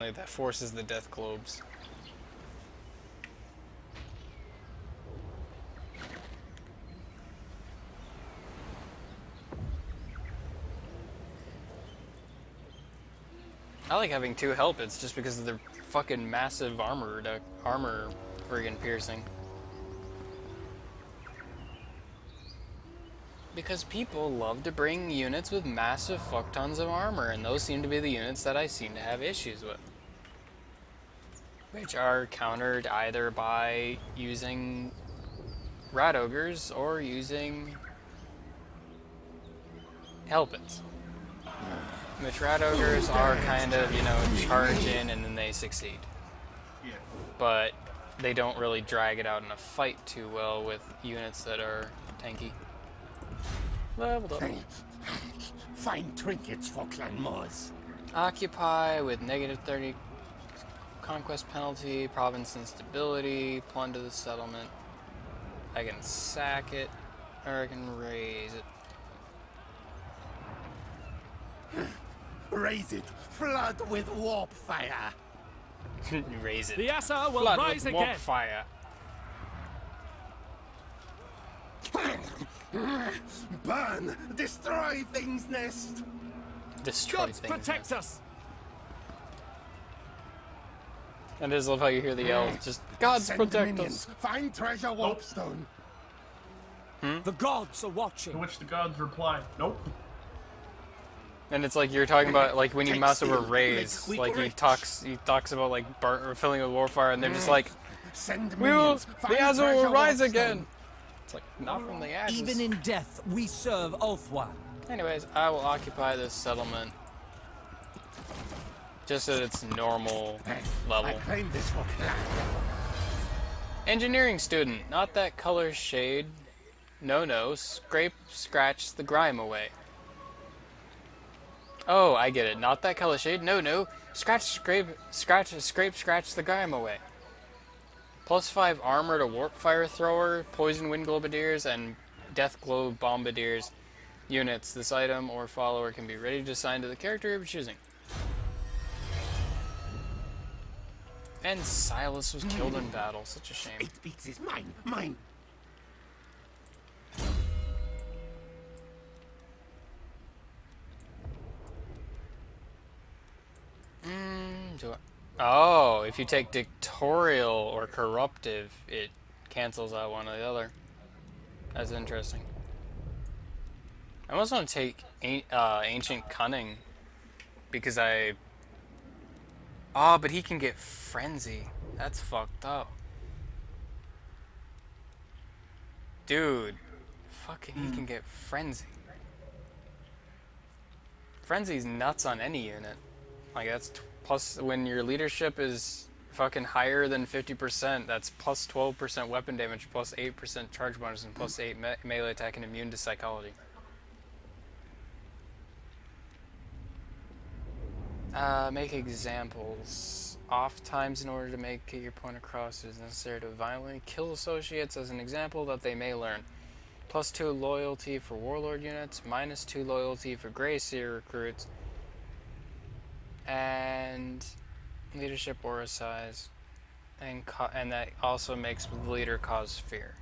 that forces the death globes. I like having two helpets just because of their fucking massive armor friggin' piercing. Because people love to bring units with massive fuck tons of armor, and those seem to be the units that I seem to have issues with. Which are countered either by using rat ogres or using helpets. Which rat ogres are kind of, you know, charge in and then they succeed. But they don't really drag it out in a fight too well with units that are tanky. Leveled up. Find trinkets for Clan Moors. Occupy with negative 30 conquest penalty, province instability, plunder the settlement. I can sack it, or I can raise it. Raise it, flood with warp fire. Raise it. The Assa will Flood rise with warp again. fire. Burn, destroy Thing's Nest. Destroy Gods things. protect us. And I just love how you hear the yell. Just gods Send protect minions. us. Find treasure warpstone. The gods are To watching. which the gods reply, nope. And it's like you're talking about like when you Take mouse over still, raise, make like he rich. talks about like or filling with warfire, and they're just like, Send we will, minions. the Find Azul will treasure rise warpstone. again. It's like not from the ashes. Even in death, we serve Ulthwa. Anyways, I will occupy this settlement just at its normal I level. claim this for Clan. Engineering student, not that color shade. No, scrape, scratch the grime away. Oh, I get it. Not that color shade. No, scratch, scrape, scratch the grime away. +5 armor to warp fire thrower, poison wind globadiers, and death globe bombardiers units. This item or follower can be ready to assign to the character of choosing. And Silas was killed in battle. Such a shame. 8 beats is mine, mine. Oh, if you take dictatorial or corruptive, it cancels out one or the other. That's interesting. I almost want to take ancient cunning because I. Oh, but he can get frenzy. That's fucked up. Dude, fucking he can get frenzy. Frenzy's nuts on any unit. Like that's plus when your leadership is fucking higher than 50%, that's plus 12% weapon damage, plus 8% charge bonus, and plus 8 melee attack and immune to psychology. Make examples. Off times in order to make your point across, it is necessary to violently kill associates as an example that they may learn. +2 loyalty for warlord units, -2 loyalty for Grey Seer recruits, and leadership aura size, and that also makes the leader cause fear.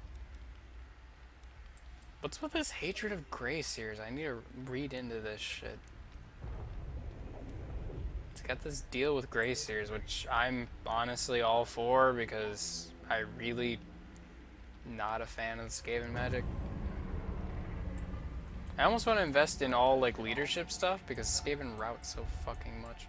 What's with this hatred of Grey Seers? I need to read into this shit. It's got this deal with Grey Seers, which I'm honestly all for because I really not a fan of Skaven magic. I almost want to invest in all like leadership stuff because Skaven routes so fucking much.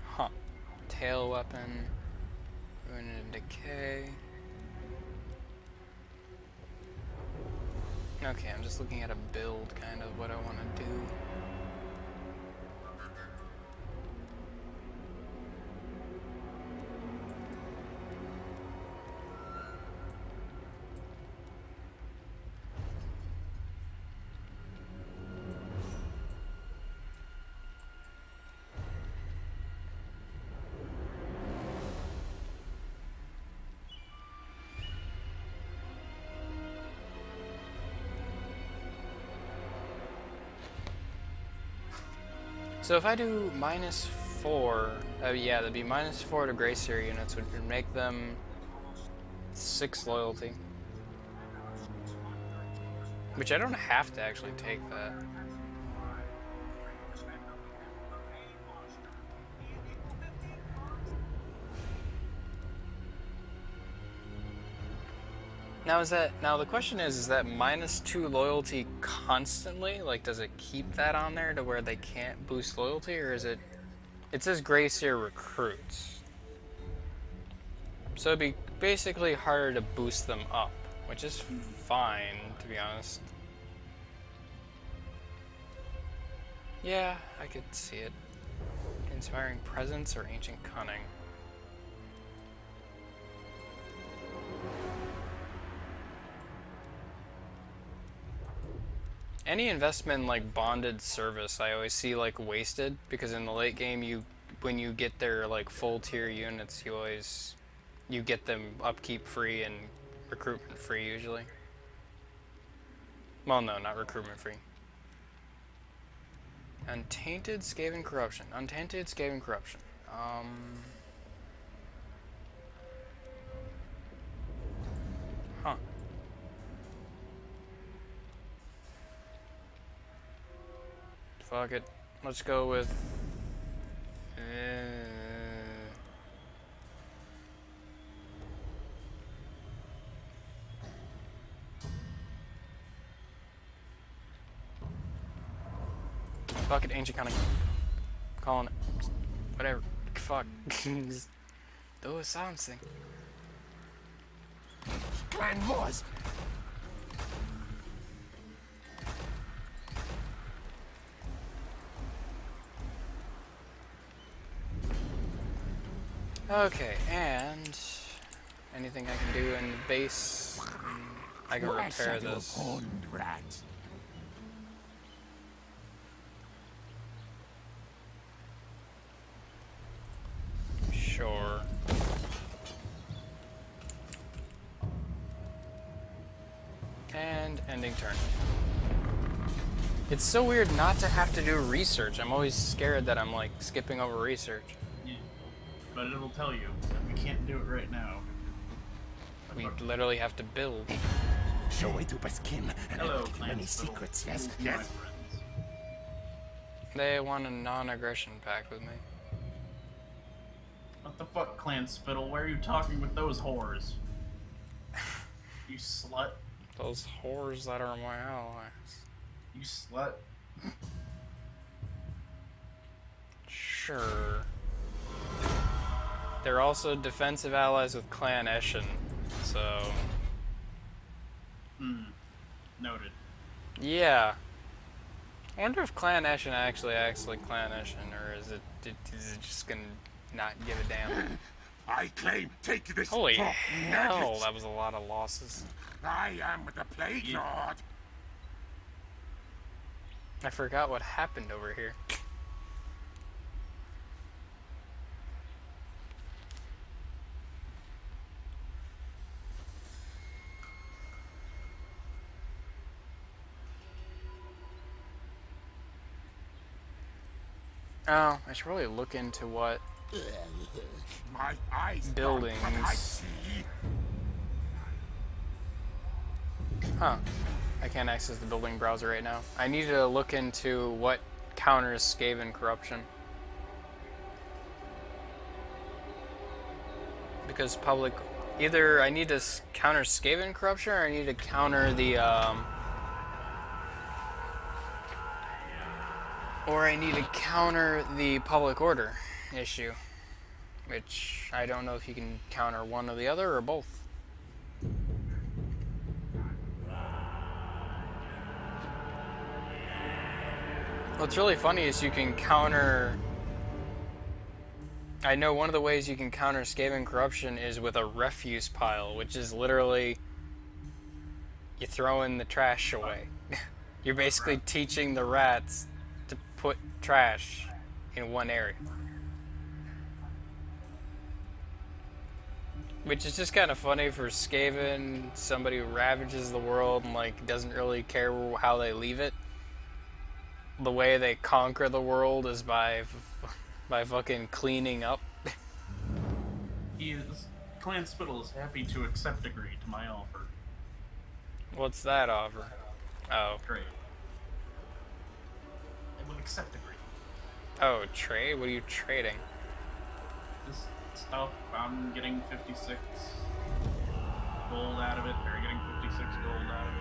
Huh. Tail weapon. Ruin and decay. Okay, I'm just looking at a build, kind of what I want to do. So if I do -4, yeah, that'd be -4 to Gray Seer units, which would make them 6 loyalty. Which I don't have to actually take that. Now the question is that -2 loyalty constantly? Like, does it keep that on there to where they can't boost loyalty, or is it? It says Gray Seer recruits, so it'd be basically harder to boost them up, which is fine, to be honest. Yeah, I could see it. Inspiring Presence or Ancient Cunning. Any investment in like bonded service, I always see like wasted, because in the late game, when you get their like full tier units, you get them upkeep free and recruitment free usually. Well, no, not recruitment free. Untainted Skaven Corruption. Untainted Skaven Corruption. Huh. Fuck it. Let's go with... Fuck it, Ancient Cunning. Calling it. Whatever. Fuck. Just do something. Clan Moors! Okay, and anything I can do in the base, I can repair this. Horned rat. Sure. And ending turn. It's so weird not to have to do research. I'm always scared that I'm like skipping over research. Yeah. But it'll tell you that we can't do it right now. We literally have to build. Show way to Baskin and Hello, many Lance. secrets, yes, My yes. friends. They want a non-aggression pact with me. What the fuck, Clan Spittle? Why are you talking with those whores? You slut. Those whores that are my allies. You slut. Sure. They're also defensive allies with Clan Eshin, so... Noted. Yeah. I wonder if Clan Eshin actually acts like Clan Eshin, or is it just gonna not give a damn? I claim, take this Holy for hell, nuggets. that was a lot of losses. I am the Plague Lord. I forgot what happened over here. Oh, I should probably look into what My eyes don't, buildings. but I see. Huh. I can't access the building browser right now. I need to look into what counters Skaven corruption. Because public... Either I need to counter Skaven corruption, or I need to counter the, or I need to counter the public order issue. Which, I don't know if you can counter one or the other, or both. What's really funny is you can counter... I know one of the ways you can counter Skaven corruption is with a refuse pile, which is literally... you throw in the trash away. You're basically teaching the rats to put trash in one area. Which is just kind of funny for Skaven, somebody who ravages the world and like doesn't really care how they leave it. the way they conquer the world is by fucking cleaning up. Clan Spittle is happy to accept a greed to my offer. What's that offer? Oh. Great. I will accept a greed. Oh, trade? What are you trading? This stuff, I'm getting 56 gold out of it. They're getting 56 gold out of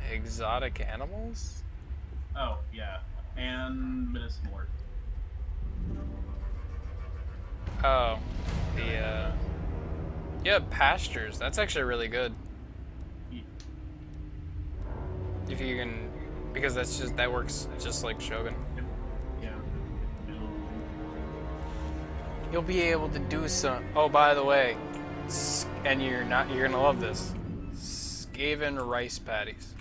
it. Exotic animals? Oh, yeah. And medicine work. Oh. Yeah, pastures. That's actually really good. Yeah. If you can... Because that works just like Shogun. Yeah. You'll be able to do some... Oh, by the way, and you're gonna love this. Skaven rice patties.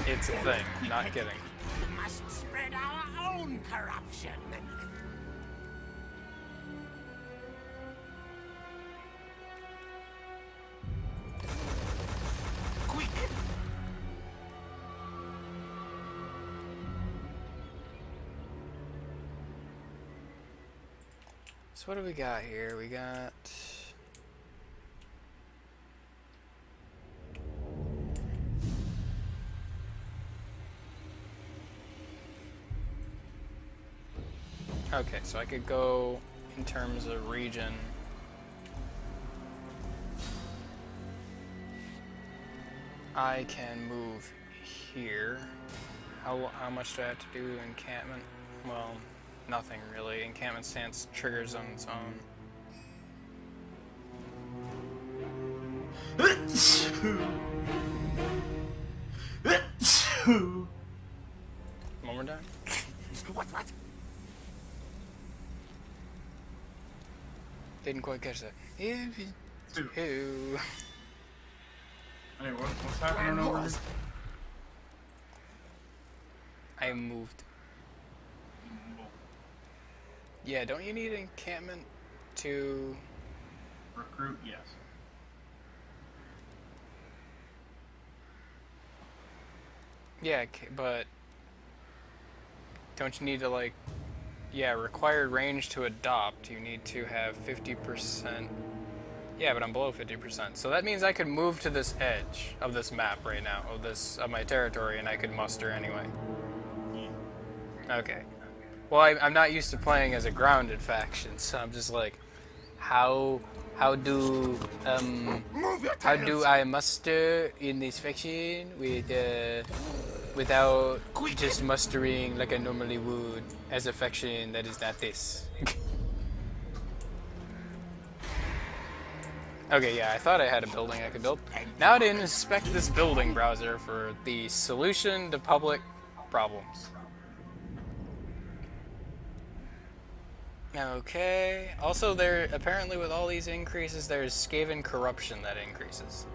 It's a thing, not kidding. We must spread our own corruption. Quick! So what do we got here? We got... Okay, so I could go in terms of region. I can move here. How much do I have to do encampment? Well, nothing really. Encampment stance triggers on its own. One more time. What? Didn't quite catch that. If you Two. do. Hey, what's happening over here? I moved. Yeah, don't you need encampment to... Recruit, yes. Yeah, but... Don't you need to, like... Yeah, required range to adopt. You need to have 50%... Yeah, but I'm below 50%. So that means I could move to this edge of this map right now, of my territory, and I could muster anyway. Okay. Well, I'm not used to playing as a grounded faction, so I'm just like, how do I muster in this faction without just mustering like I normally would as a faction that is not this? Okay, yeah, I thought I had a building I could build. Now to inspect this building browser for the solution to public problems. Okay. Also, there apparently with all these increases, there's Skaven corruption that increases.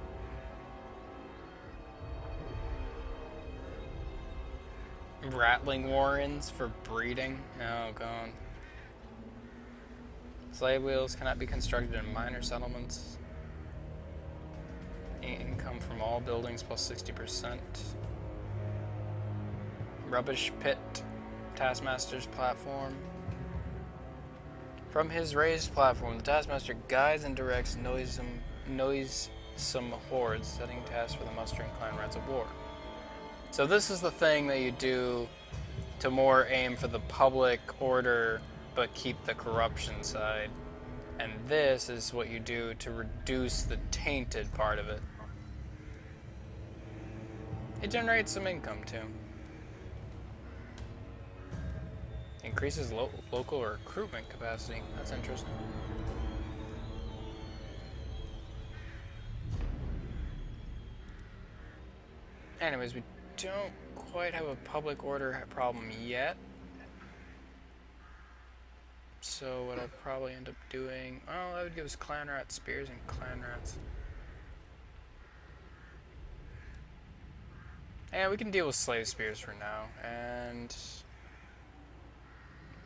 Rattling warrens for breeding. Oh god. Slave wheels cannot be constructed in minor settlements. Income from all buildings plus 60%. Rubbish pit. Taskmaster's platform. From his raised platform, the Taskmaster guides and directs noisome hordes, setting tasks for the mustering clan rats of war. So this is the thing that you do to more aim for the public order, but keep the corruption side. And this is what you do to reduce the tainted part of it. It generates some income too. Increases local recruitment capacity. That's interesting. Anyways, we don't quite have a public order problem yet. So what I'll probably end up doing... Oh, that would give us clan rat spears and clan rats. Yeah, we can deal with slave spears for now. And...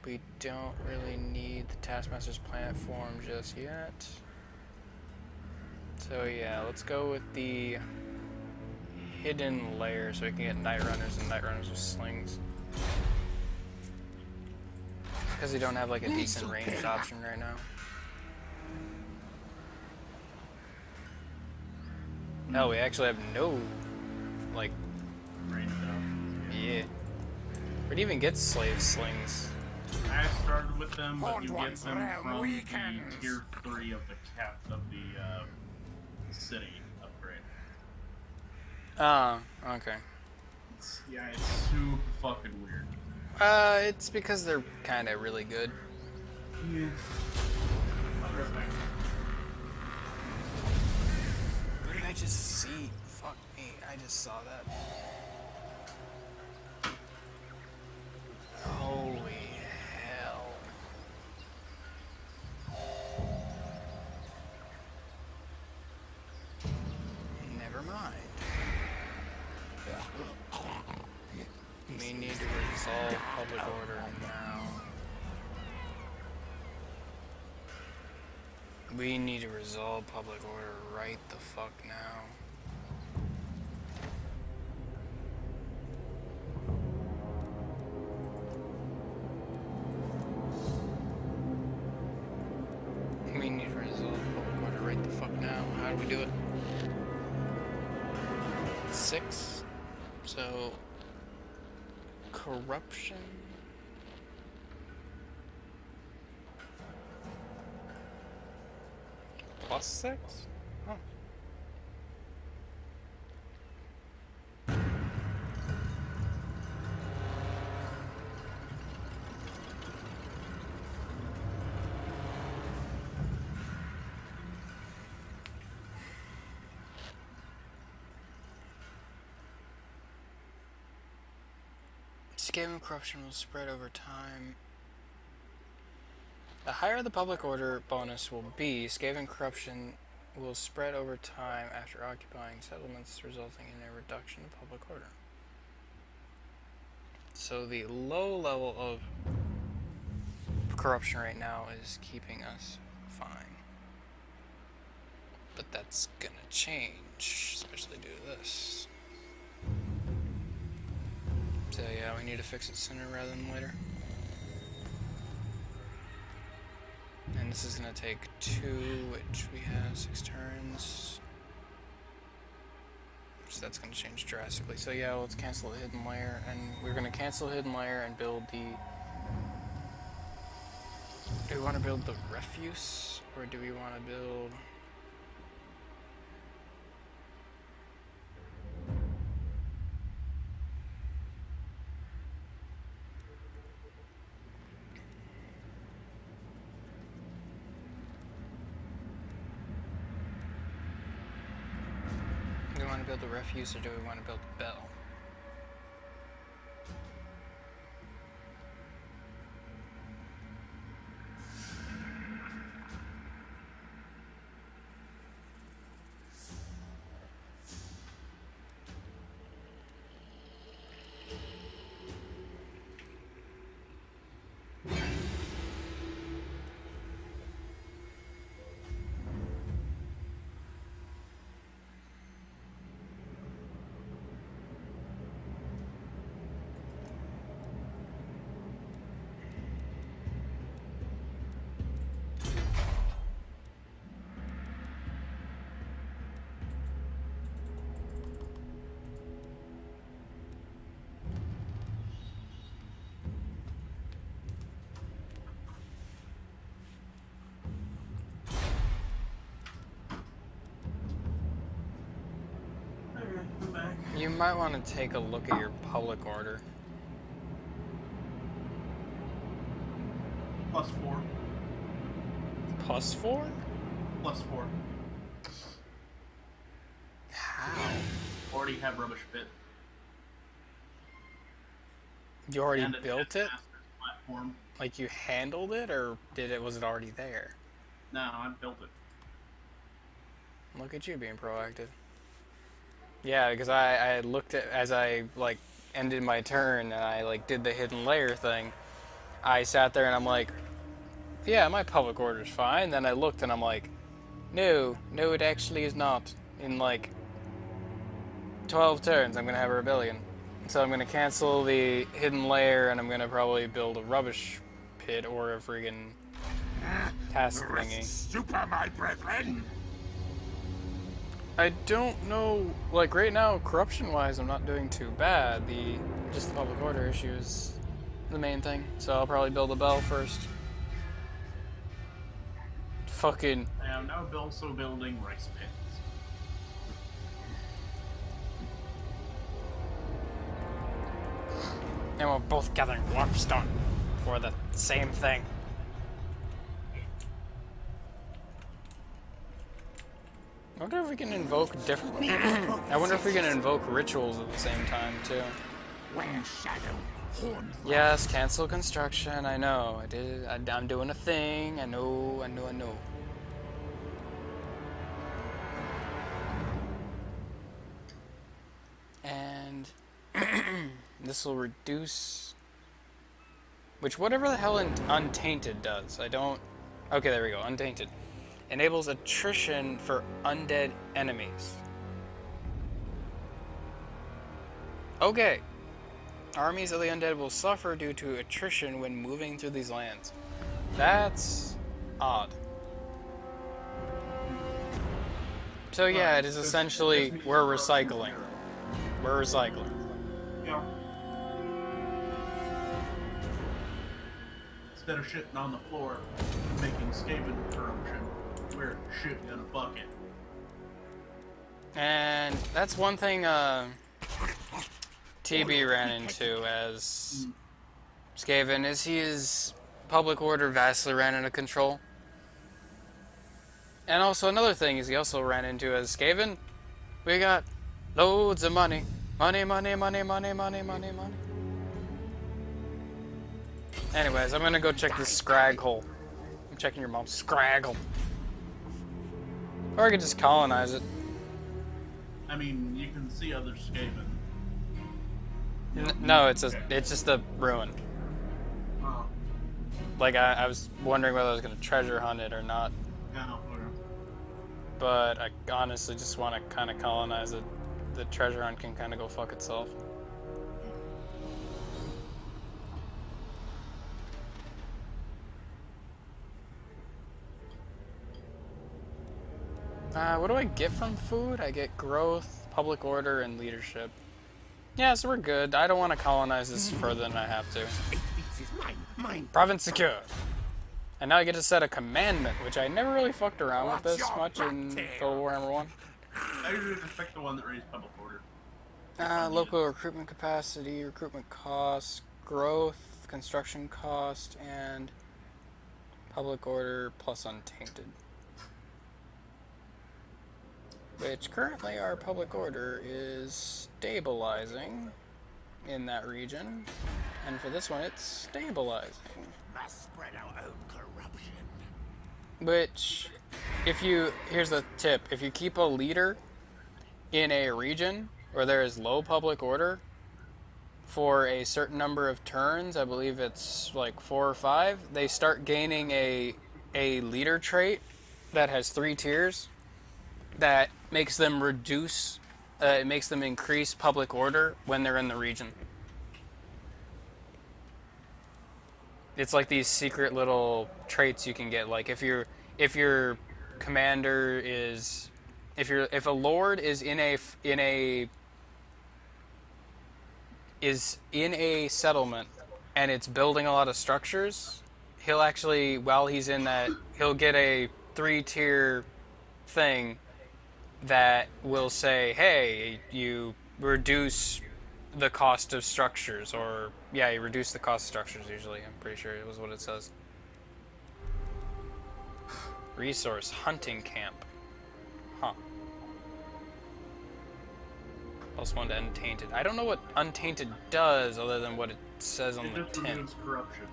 we don't really need the Taskmaster's platform just yet. So yeah, let's go with the hidden layer so we can get night runners and night runners with slings. Because we don't have like a decent ranged option right now. Hell, we actually have no, like, Range up. yeah. Where'd you even get slave slings? I started with them, but you get One's them realm from weakens. the tier 3 of the cap of the city upgrade. Oh, okay. Yeah, it's super fucking weird. It's because they're kind of really good. Yeah. Other thing. Where did I just see? Fuck me, I just saw that. Holy hell. Never mind. We need to resolve public order now. We need to resolve public order right the fuck now. We need to resolve public order right the fuck now. How do we do it? 6. So, corruption. +6? Huh. Scam and corruption will spread over time. The higher the public order bonus will be, scam and corruption will spread over time after occupying settlements, resulting in a reduction of public order. So the low level of corruption right now is keeping us fine. But that's gonna change, especially due to this. So yeah, we need to fix it sooner rather than later. And this is gonna take 2, which we have 6 turns. So that's gonna change drastically. So yeah, let's cancel the hidden layer, and we're gonna cancel hidden layer and build the... Do we want to build the refuse, or do we want to build... Do we want to build the refuse, or do we want to build the bell? I'm back. You might want to take a look at your public order. +4. +4? +4. How? Already have rubbish pit. You already And a built it? Master's platform. Like you handled it, or was it already there? No, I built it. Look at you being proactive. Yeah, because I looked at, as I like ended my turn and I like did the hidden layer thing, I sat there and I'm like, yeah, my public order's fine. Then I looked and I'm like, No, no, it actually is not. In like 12 turns, I'm gonna have a rebellion. So I'm gonna cancel the hidden layer, and I'm gonna probably build a rubbish pit or a friggin' task thingy. Super, my brethren. I don't know. Like right now, corruption-wise, I'm not doing too bad. Just the public order issue is the main thing. So I'll probably build a bell first. Fucking. I am now also building rice pits. And we're both gathering warpstone for the same thing. I wonder if we can invoke different. I wonder if we can invoke rituals at the same time too. Where shadow, horn. Yes, cancel construction. I know. I did. I'm doing a thing. I know. I know. I know. And this will reduce. Which whatever the hell untainted does. I don't. Okay, there we go. Untainted enables attrition for undead enemies. Okay. Armies of the undead will suffer due to attrition when moving through these lands. That's odd. So yeah, it is essentially we're recycling. We're recycling. Yeah. Instead of shitting on the floor, making Skaven corruption, we're shitting in a bucket. And that's one thing TB ran into as Skaven is his public order vastly ran out of control. And also another thing is he also ran into as Skaven, we got loads of money. Money, money, money, money, money, money, money. Anyways, I'm gonna go check this scrag hole. I'm checking your mom's scrag hole. Or I could just colonize it. I mean, you can see other Skaven. No, it's just a ruin. Oh, Like I was wondering whether I was gonna treasure hunt it or not. yeah, whatever. But I honestly just want to kind of colonize it. The treasure hunt can kind of go fuck itself. What do I get from food? I get growth, public order, and leadership. Yeah, so we're good. I don't want to colonize this further than I have to. This is mine. Province secure. And now I get to set a commandment, which I never really fucked around with this much in Total Warhammer 1. I usually just pick the one that raised public order. Local recruitment capacity, recruitment cost, growth, construction cost, and public order plus untainted. Which currently our public order is stabilizing in that region. And for this one, it's stabilizing. Must spread our own corruption. Which, here's the tip, if you keep a leader in a region where there is low public order for a certain number of turns, I believe it's like 4 or 5, they start gaining a leader trait that has 3 tiers that makes them increase public order when they're in the region. It's like these secret little traits you can get. Like if your commander is, if a lord is in a settlement and it's building a lot of structures, he'll actually, while he's in that, he'll get a 3-tier thing that will say, hey, you reduce the cost of structures, or yeah, you reduce the cost of structures usually. I'm pretty sure it was what it says. Resource hunting camp. Huh. +1 to untainted. I don't know what untainted does other than what it says on the It just tin. removes corruption.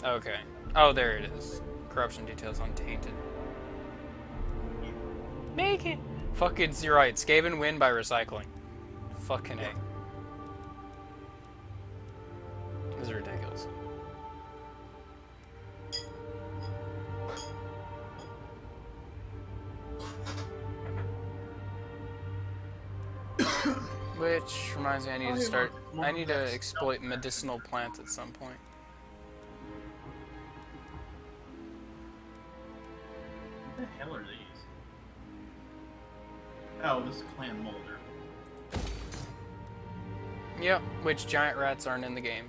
Okay. Oh, there it is. Corruption details untainted. Make it. Fucking, you're right. Skaven win by recycling. Fucking A. This is ridiculous. Which reminds me, I need Oh, to hey, start. look, I need to that's exploit stealth. medicinal plants at some point. What the hell are these? Oh, this is Clan Molder. Yep, which giant rats aren't in the game.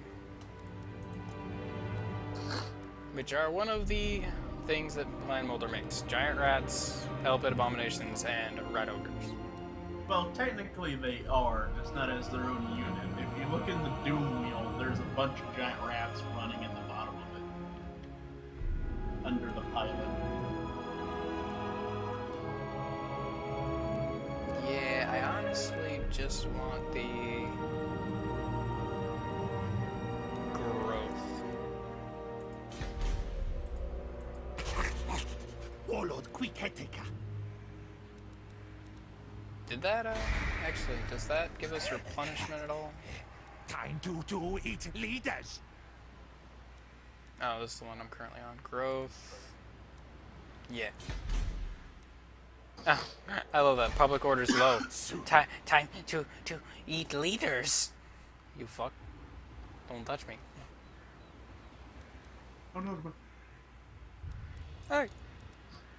Which are one of the things that Clan Molder makes. Giant rats, Hellpit abominations, and rat ogres. Well, technically they are, just not as their own unit. If you look in the Doom Wheel, there's a bunch of giant rats running in the bottom of it. Under the pilot. Yeah, I honestly just want the growth. Warlord Queek. Did that, actually, does that give us replenishment at all? Time to eat leaders. Oh, this is the one I'm currently on. Growth. Yeah. Oh, I love that. Public order's low. Time to eat leaders. You fuck. Don't touch me. Oh no, Hey.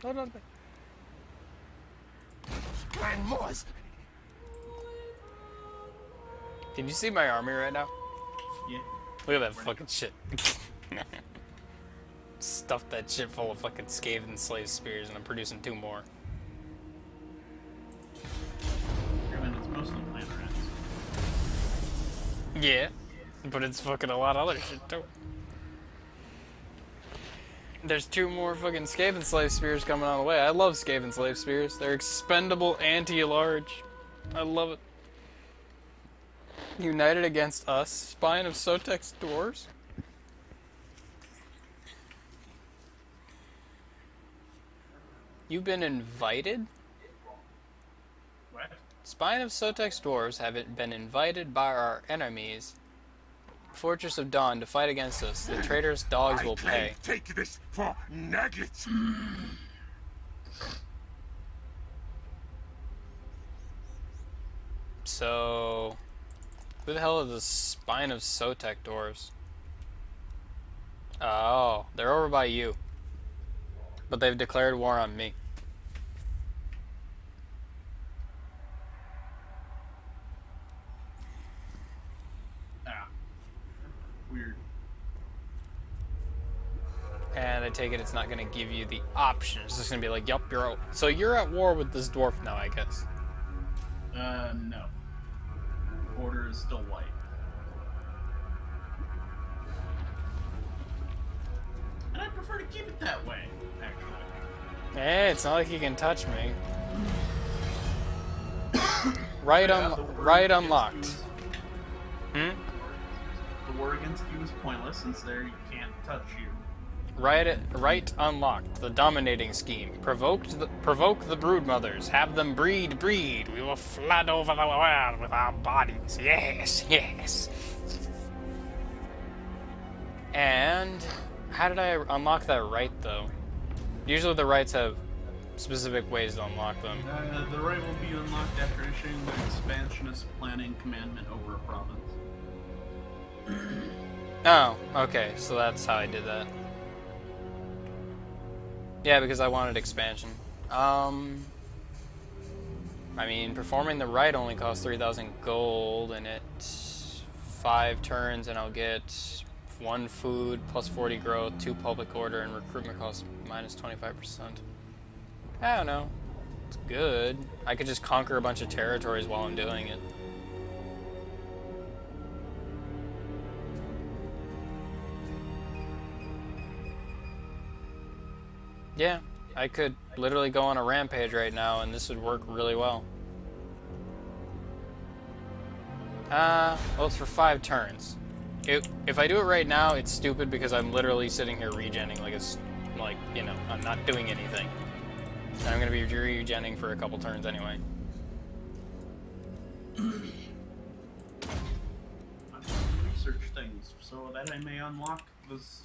Don't touch me. Clan Moors. Can you see my army right now? yeah. Look at that fucking shit. Stuffed that shit full of fucking scathed and slave spears, and I'm producing 2 more. I mean, it's mostly Clan Rats. Yeah, but it's fucking a lot of other shit too. There's 2 more fucking Skaven Slave Spears coming on the way. I love Skaven Slave Spears. They're expendable anti-large. I love it. United against us, Spine of Sotek's Dwarves. You've been invited? What? Spine of Sotek's Dwarves have been invited by our enemies, Fortress of Dawn, to fight against us. The traitorous dogs will pay. Take this for nuggets. So, who the hell are the Spine of Sotek Dwarves? Oh, they're over by you. But they've declared war on me. Ah. Weird. And I take it it's not going to give you the option. It's just going to be like, yup, you're out. So you're at war with this dwarf now, I guess. No. Border is still white. And I prefer to keep it that way, actually. Hey, it's not like you can touch me. Right unlocked. Hmm? The war against you is pointless since there you can't touch you. Right unlocked. The dominating scheme. Provoke the broodmothers. Have them breed. We will flood over the world with our bodies. Yes. And how did I unlock that right, though? Usually the rights have specific ways to unlock them. The right will be unlocked after issuing the expansionist planning commandment over a province. Oh, okay. So that's how I did that. Yeah, because I wanted expansion. I mean, performing the rite only costs 3,000 gold, and it's 5 turns, and I'll get 1 food, plus 40 growth, 2 public order, and recruitment costs minus 25%. I don't know. It's good. I could just conquer a bunch of territories while I'm doing it. Yeah, I could literally go on a rampage right now and this would work really well. Well, it's for 5 turns. If I do it right now, it's stupid because I'm literally sitting here regenning like, you know, I'm not doing anything. And I'm gonna be regenning for a couple turns anyway. Research things so that I may unlock this